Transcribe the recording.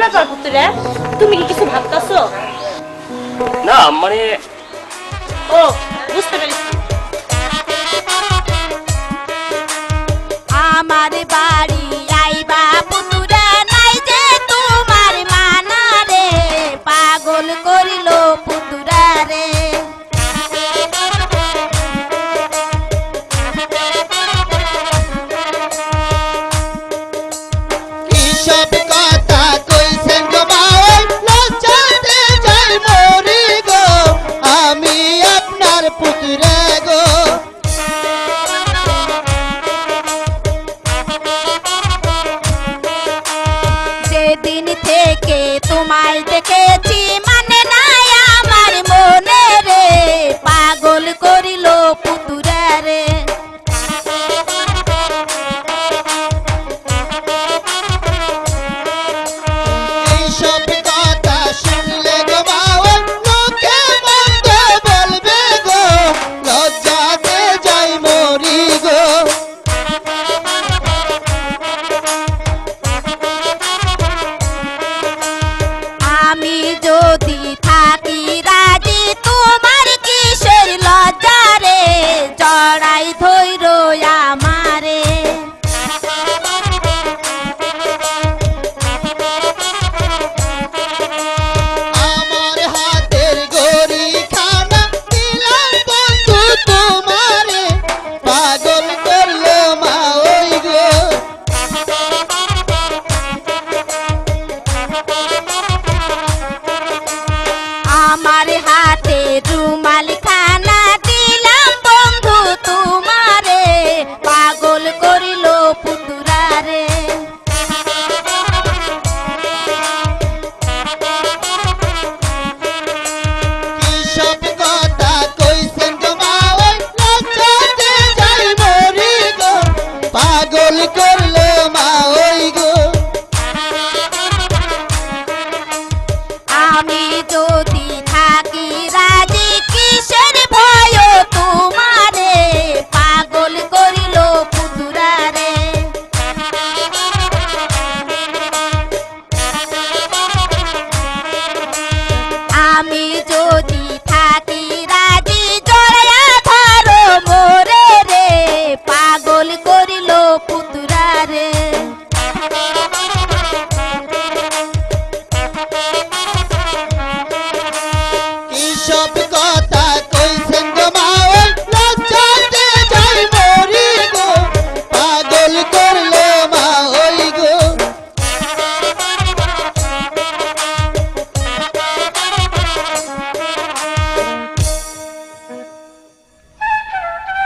ব্যাপার পুতুরা, তুমি কি কিছু ভাবতাছো? না মানে ও বুঝতে পেরেছি। আমার বাড়ি আইবা পুতুরা নাই যে তোমার মানা রে, পাগল করিল পুতুরা রে। কিসব কথা কইছেন গো ভাই, লজ্জাতে যাই মরি গো, আমি আপনার পুতুরা গো। যেদিন থেকে তোমায়